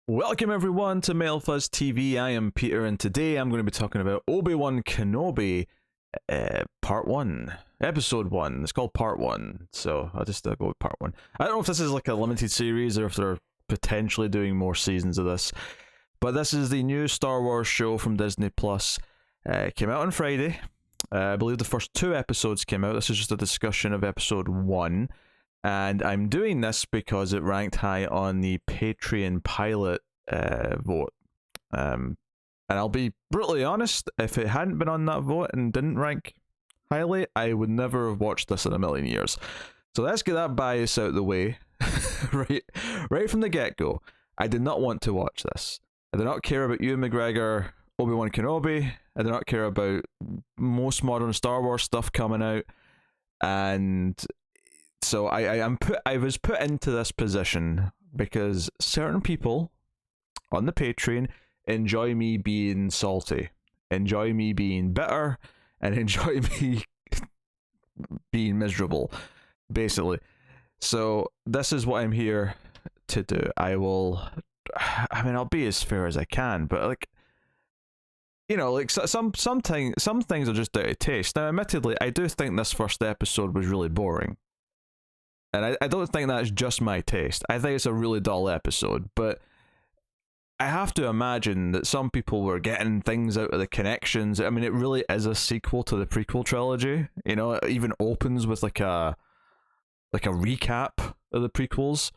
Welcome everyone to Metal Fuzz TV. I am Peter, and today I'm going to be talking about Obi-Wan Kenobi, Part 1, Episode 1. It's called Part 1, so I'll just go with Part 1. I don't know if this is like a limited series or if they're potentially doing more seasons of this, but this is the new Star Wars show from Disney+. It came out on Friday. I believe the first 2 episodes came out. This is just a discussion of Episode 1. And I'm doing this because it ranked high on the Patreon pilot vote. And I'll be brutally honest, if it hadn't been on that vote and didn't rank highly, I would never have watched this in a million years. So let's get that bias out of the way right from the get-go. I did not want to watch this. I did not care about Ewan McGregor, Obi-Wan Kenobi. I did not care about most modern Star Wars stuff coming out. And so I was put into this position because certain people on the Patreon enjoy me being salty, enjoy me being bitter, and enjoy me being miserable, basically. So this is what I'm here to do. I'll be as fair as I can, but like, you know, like some things are just out of taste. Now, admittedly, I do think this first episode was really boring. And I don't think that's just my taste. I think it's a really dull episode, but I have to imagine that some people were getting things out of the connections. I mean, it really is a sequel to the prequel trilogy. You know, it even opens with like a recap of the prequels,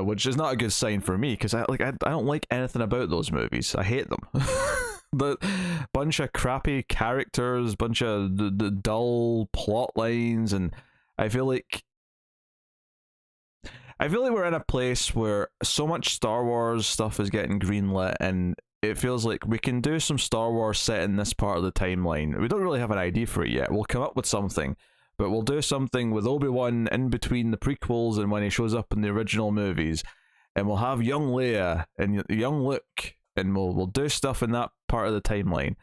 which is not a good sign for me because I don't like anything about those movies. I hate them. The bunch of crappy characters, bunch of the dull plot lines, and I feel like we're in a place where so much Star Wars stuff is getting greenlit, and it feels like we can do some Star Wars set in this part of the timeline. We don't really have an idea for it yet. We'll come up with something, but we'll do something with Obi-Wan in between the prequels and when he shows up in the original movies, and we'll have young Leia and young Luke, and we'll do stuff in that part of the timeline.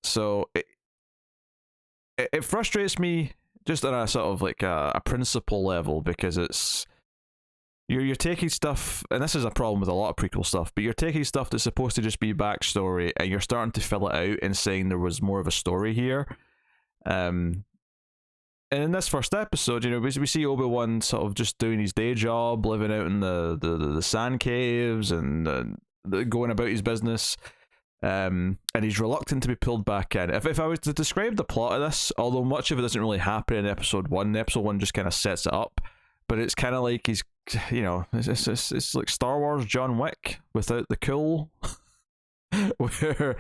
So it frustrates me just on a sort of like a principle level, because it's you're taking stuff, and this is a problem with a lot of prequel stuff, but you're taking stuff that's supposed to just be backstory and you're starting to fill it out and saying there was more of a story here. And in this first episode, you know, we see Obi-Wan sort of just doing his day job, living out in the sand caves and going about his business. And he's reluctant to be pulled back in. If I was to describe the plot of this, although much of it doesn't really happen in episode 1, episode 1 just kind of sets it up, but it's kind of like he's, you know, it's like Star Wars John Wick without the cool, where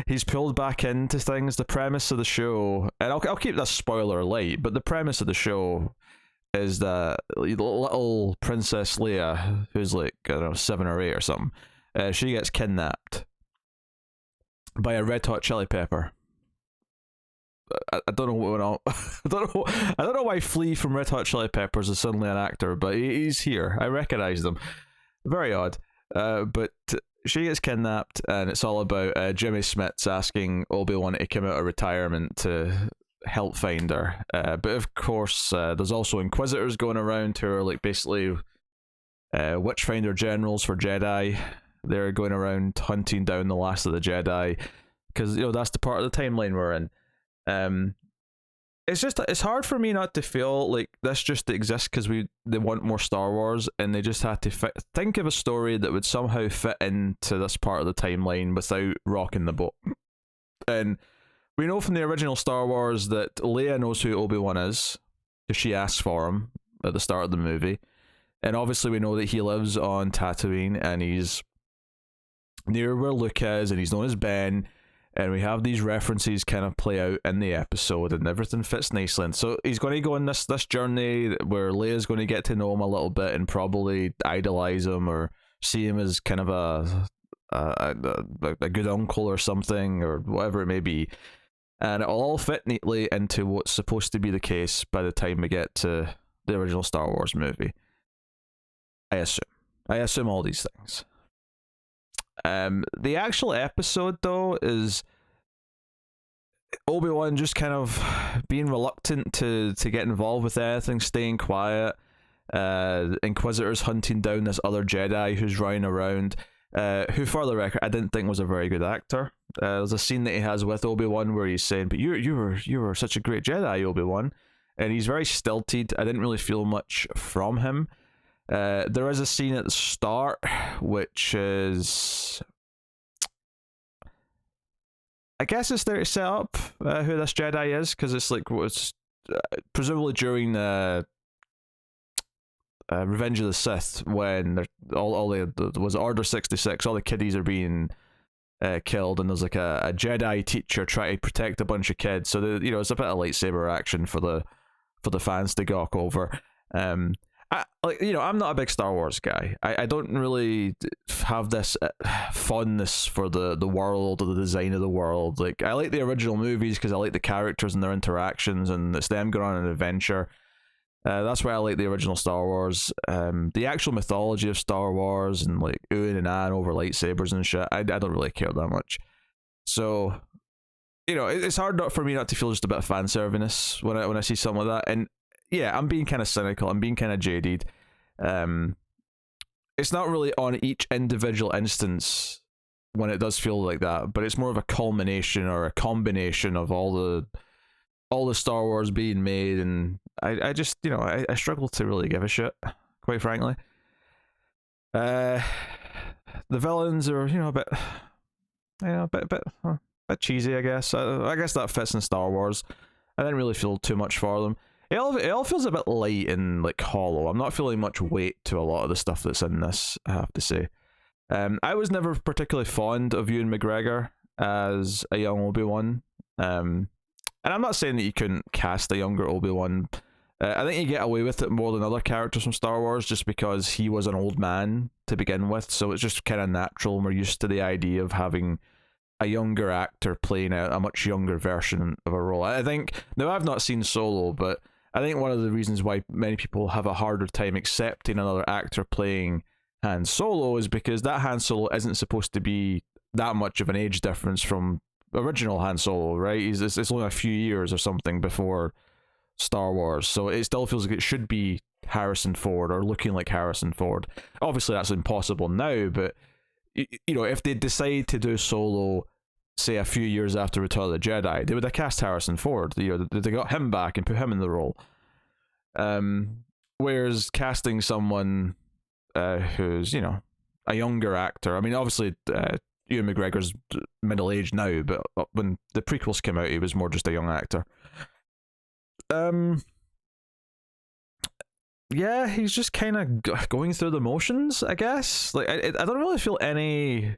he's pulled back into things. The premise of the show, and I'll keep this spoiler light, but the premise of the show is that little Princess Leia, who's like, I don't know, 7 or 8 or something, she gets kidnapped by a Red Hot Chili Pepper. I don't know what went on. I don't know why Flea from Red Hot Chili Peppers is suddenly an actor, but he's here. I recognize them. Very odd. But she gets kidnapped, and it's all about Jimmy Smits asking Obi-Wan to come out of retirement to help find her. But of course, there's also Inquisitors going around who are like basically Witchfinder generals for Jedi. They're going around hunting down the last of the Jedi, because, you know, that's the part of the timeline we're in. It's hard for me not to feel like this just exists because they want more Star Wars, and they just had to think of a story that would somehow fit into this part of the timeline without rocking the boat. And we know from the original Star Wars that Leia knows who Obi-Wan is because she asks for him at the start of the movie, and obviously we know that he lives on Tatooine and he's near where Luke is, and he's known as Ben, and we have these references kind of play out in the episode, and everything fits nicely. And so he's going to go on this journey where Leia's going to get to know him a little bit and probably idolize him or see him as kind of a good uncle or something, or whatever it may be, and it'll all fit neatly into what's supposed to be the case by the time we get to the original Star Wars movie. I assume all these things. The actual episode, though, is Obi-Wan just kind of being reluctant to get involved with anything, staying quiet, Inquisitors hunting down this other Jedi who's running around. Who, for the record, I didn't think was a very good actor. There's a scene that he has with Obi-Wan where he's saying, "But you were such a great Jedi, Obi-Wan," and he's very stilted. I didn't really feel much from him. There is a scene at the start which is, I guess it's there to set up who this Jedi is, because it's like was presumably during the Revenge of the Sith, when all the was Order 66, all the kiddies are being killed, and there's like a Jedi teacher trying to protect a bunch of kids. So it's a bit of lightsaber action for the fans to gawk over. I'm not a big Star Wars guy. I don't really have this fondness for the world or the design of the world. Like, I like the original movies because I like the characters and their interactions, and it's them going on an adventure. That's why I like the original Star Wars. The actual mythology of Star Wars and like Ewan and Anne over lightsabers and shit, I don't really care that much. So, it's hard for me not to feel just a bit of fan service when I see something like that. And yeah, I'm being kind of cynical. I'm being kind of jaded. It's not really on each individual instance when it does feel like that, but it's more of a culmination or a combination of all the Star Wars being made, and I just I struggle to really give a shit, quite frankly. The villains are a bit cheesy, I guess. I guess that fits in Star Wars. I didn't really feel too much for them. It all feels a bit light and like hollow. I'm not feeling much weight to a lot of the stuff that's in this, I have to say. I was never particularly fond of Ewan McGregor as a young Obi-Wan. And I'm not saying that you couldn't cast a younger Obi-Wan. I think you get away with it more than other characters from Star Wars just because he was an old man to begin with, so it's just kind of natural, and we're used to the idea of having a younger actor playing a much younger version of a role. I think, now I've not seen Solo, but I think one of the reasons why many people have a harder time accepting another actor playing Han Solo is because that Han Solo isn't supposed to be that much of an age difference from original Han Solo, right? It's only a few years or something before Star Wars, so it still feels like it should be Harrison Ford or looking like Harrison Ford. Obviously that's impossible now, but if they decide to do Solo, say a few years after Return of the Jedi, they would have cast Harrison Ford. They got him back and put him in the role. Whereas casting someone who's a younger actor, I mean, obviously Ewan McGregor's middle aged now, but when the prequels came out, he was more just a young actor. Yeah, he's just kind of going through the motions, I guess. Like, I don't really feel any.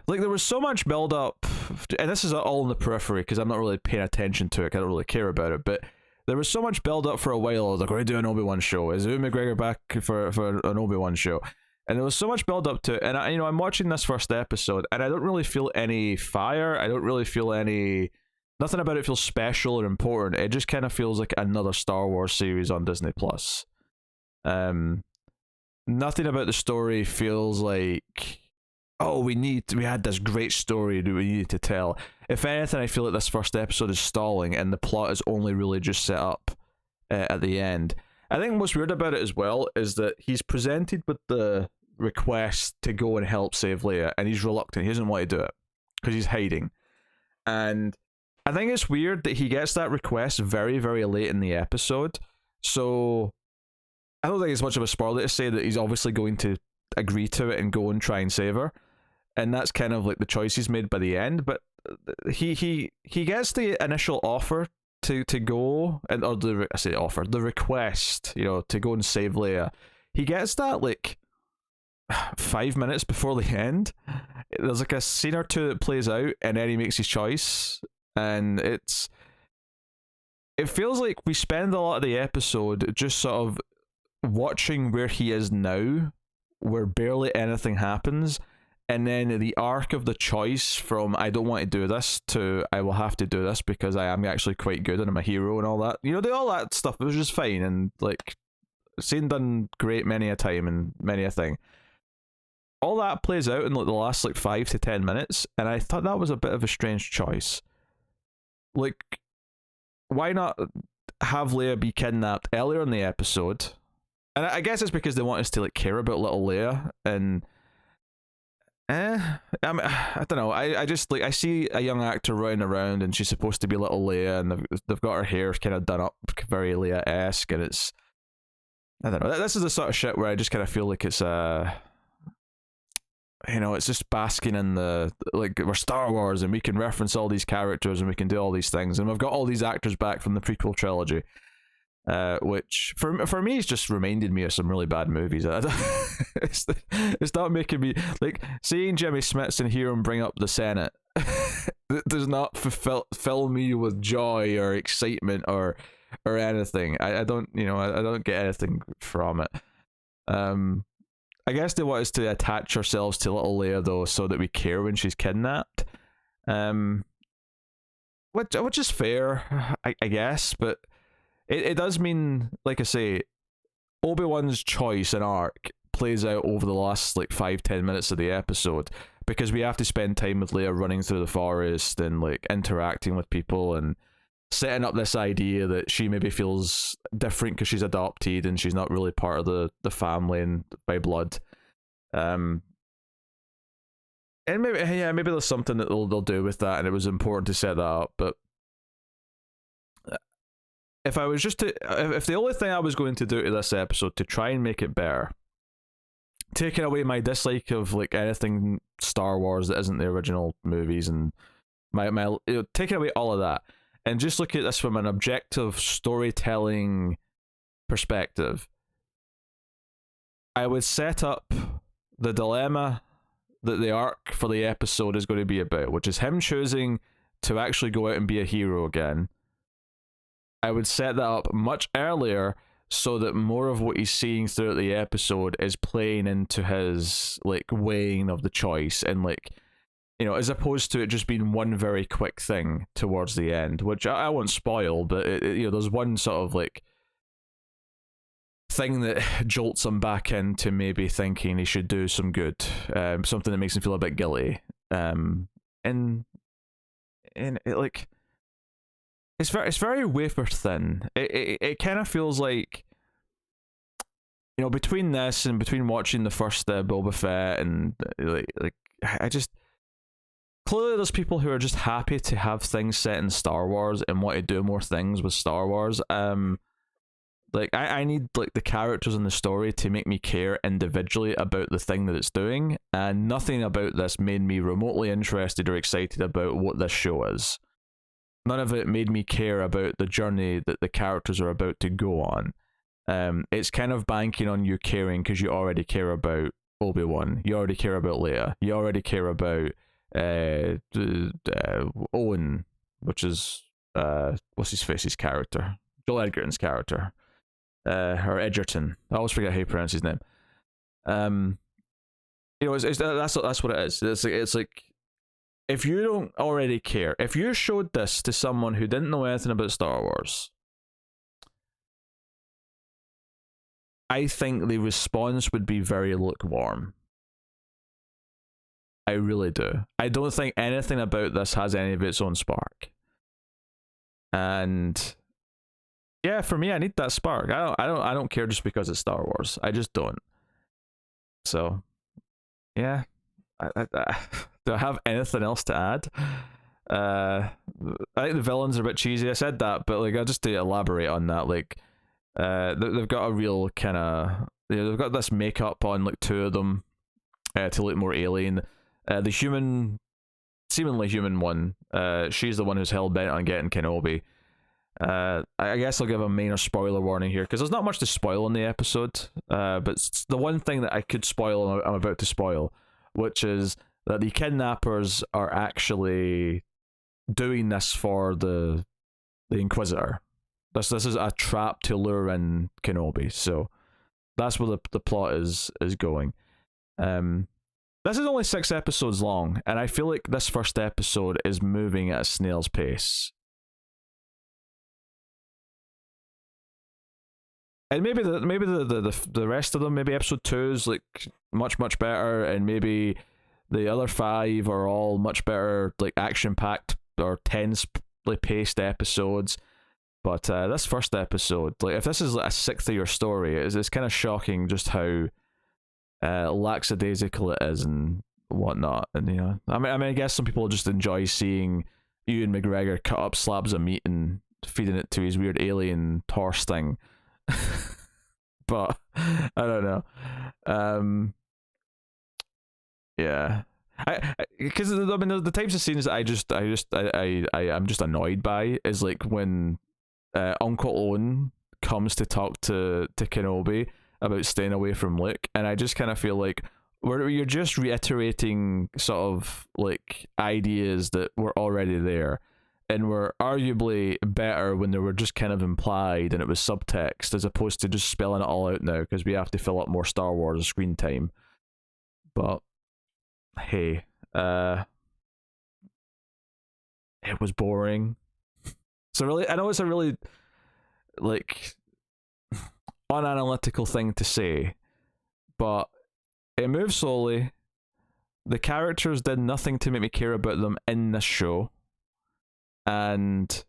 Like, there was so much build up, and this is all in the periphery because I'm not really paying attention to it. I don't really care about it, but there was so much build up for a while. They're going to do an Obi-Wan show. Is Ewan McGregor back for an Obi-Wan show? And there was so much build up to it, and I'm watching this first episode, and I don't really feel any fire. I don't really feel nothing about it feels special or important. It just kind of feels like another Star Wars series on Disney Plus. Nothing about the story feels like, oh, we had this great story that we needed to tell. If anything, I feel like this first episode is stalling, and the plot is only really just set up at the end. I think what's weird about it as well is that he's presented with the request to go and help save Leia, and he's reluctant. He doesn't want to do it because he's hiding. And I think it's weird that he gets that request very, very late in the episode. So I don't think it's much of a spoiler to say that he's obviously going to agree to it and go and try and save her. And that's kind of like the choice he's made by the end. But he gets the initial offer to go, or the request, to go and save Leia. He gets that like 5 minutes before the end. There's like a scene or two that plays out, and then he makes his choice. And it feels like we spend a lot of the episode just sort of watching where he is now, where barely anything happens, and then the arc of the choice from I don't want to do this to I will have to do this because I am actually quite good and I'm a hero and all that. All that stuff was just fine and like seen done great many a time and many a thing. All that plays out in like the last like 5 to 10 minutes, and I thought that was a bit of a strange choice. Like, why not? have Leia be kidnapped earlier in the episode, and I guess it's because they want us to like care about little Leia, and I don't know. I just like I see a young actor running around, and she's supposed to be little Leia, and they've got her hair kind of done up very Leia-esque, and it's, I don't know. This is the sort of shit where I just kind of feel like it's it's just basking in the, like, we're Star Wars and we can reference all these characters and we can do all these things, and we've got all these actors back from the prequel trilogy, which for me has just reminded me of some really bad movies. It's not making me, like, seeing Jimmy Smits hear him bring up the Senate does not fill me with joy or excitement or anything. I don't I don't get anything from it. I guess they want us to attach ourselves to little Leia though, so that we care when she's kidnapped. Which is fair, I guess, but it does mean, like I say, Obi-Wan's choice and arc plays out over the last like 5-10 minutes of the episode, because we have to spend time with Leia running through the forest and like interacting with people and setting up this idea that she maybe feels different because she's adopted and she's not really part of the family and by blood. And maybe there's something that they'll do with that, and it was important to set that up. But if the only thing I was going to do to this episode to try and make it better, taking away my dislike of like anything Star Wars that isn't the original movies, and my taking away all of that, and just look at this from an objective storytelling perspective, I would set up the dilemma that the arc for the episode is going to be about, which is him choosing to actually go out and be a hero again. I would set that up much earlier so that more of what he's seeing throughout the episode is playing into his like weighing of the choice, and like, as opposed to it just being one very quick thing towards the end, which I won't spoil, but there's one sort of like thing that jolts him back into maybe thinking he should do some good, something that makes him feel a bit guilty, and it, like, it's very wafer thin. It kind of feels like, between this and between watching the first Boba Fett and like I just, clearly there's people who are just happy to have things set in Star Wars and want to do more things with Star Wars. Like I need like the characters in the story to make me care individually about the thing that it's doing, and nothing about this made me remotely interested or excited about what this show is. None of it made me care about the journey that the characters are about to go on. It's kind of banking on you caring because you already care about Obi-Wan, you already care about Leia, you already care about Owen, which is what's his character, Joel Edgerton's character, or Edgerton. I always forget how you pronounce his name. That's what it is. It's like, if you don't already care, if you showed this to someone who didn't know anything about Star Wars, I think the response would be very lukewarm. I really do. I don't think anything about this has any of its own spark. And yeah, for me, I need that spark. I don't care just because it's Star Wars. I just don't. So yeah, do I have anything else to add? I think the villains are a bit cheesy. I said that, but like, I'll just to elaborate on that, like, they've got a real kind of, they've got this makeup on, like, two of them, to look more alien. The seemingly human one, she's the one who's hell bent on getting Kenobi. I guess I'll give a minor spoiler warning here, because there's not much to spoil in the episode, but the one thing that I could spoil, I'm about to spoil, which is that the kidnappers are actually doing this for the Inquisitor. This is a trap to lure in Kenobi, so that's where the plot is going. This is only 6 episodes long, and I feel like this first episode is moving at a snail's pace. And maybe the rest of them, maybe episode 2 is like much better, and maybe the other 5 are all much better, like action packed or tensely paced episodes. But this first episode, like if this is like a 6th-year story, it's kind of shocking just how lackadaisical it is and whatnot. And I guess some people just enjoy seeing Ewan McGregor cut up slabs of meat and feeding it to his weird alien horse thing. But I don't know. Yeah. Because I mean, the types of scenes that I'm just annoyed by is like when Uncle Owen comes to talk to Kenobi about staying away from Luke, and I just kind of feel like you're just reiterating sort of like ideas that were already there, and were arguably better when they were just kind of implied and it was subtext, as opposed to just spelling it all out now because we have to fill up more Star Wars screen time. But hey, it was boring. So really, I know it's a really like unanalytical thing to say, but it moves slowly. The characters did nothing to make me care about them in this show, and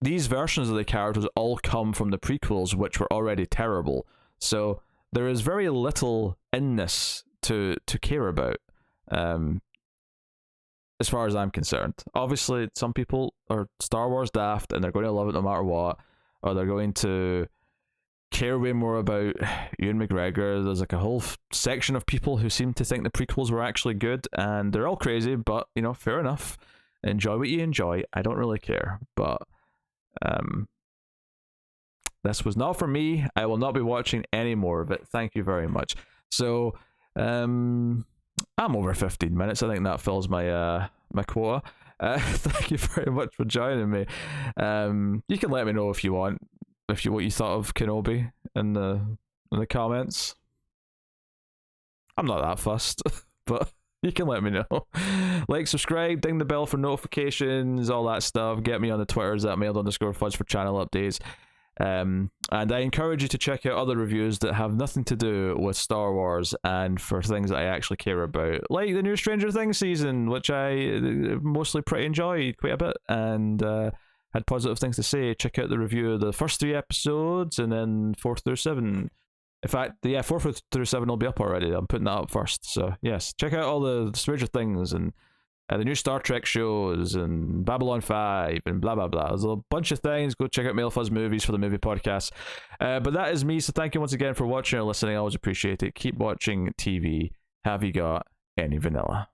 these versions of the characters all come from the prequels, which were already terrible. So there is very little in this to care about, as far as I'm concerned. Obviously, some people are Star Wars daft and they're going to love it no matter what, or they're going to care way more about Ewan McGregor. There's like a whole section of people who seem to think the prequels were actually good, and they're all crazy, but fair enough. Enjoy what you enjoy. I don't really care, but this was not for me. I will not be watching any more of it. Thank you very much. So I'm over 15 minutes. I think that fills my my quota. Thank you very much for joining me. You can let me know if you want, what you thought of Kenobi in the comments. I'm not that fussed, but you can let me know. Like, subscribe, ding the bell for notifications, all that stuff. Get me on the Twitters at mailed_fudge for channel updates. And I encourage you to check out other reviews that have nothing to do with Star Wars and for things that I actually care about, like the new Stranger Things season, which I mostly pretty enjoyed quite a bit and had positive things to say. Check out the review of the first 3 episodes and then 4 through 7. In fact, 4 through 7 will be up already. I'm putting that up first. So yes, check out all the Stranger Things and the new Star Trek shows and Babylon 5 and blah blah blah. There's a bunch of things. Go check out MailFuzz Movies for the movie podcast. But that is me, so thank you once again for watching or listening. I always appreciate it. Keep watching TV. Have you got any vanilla?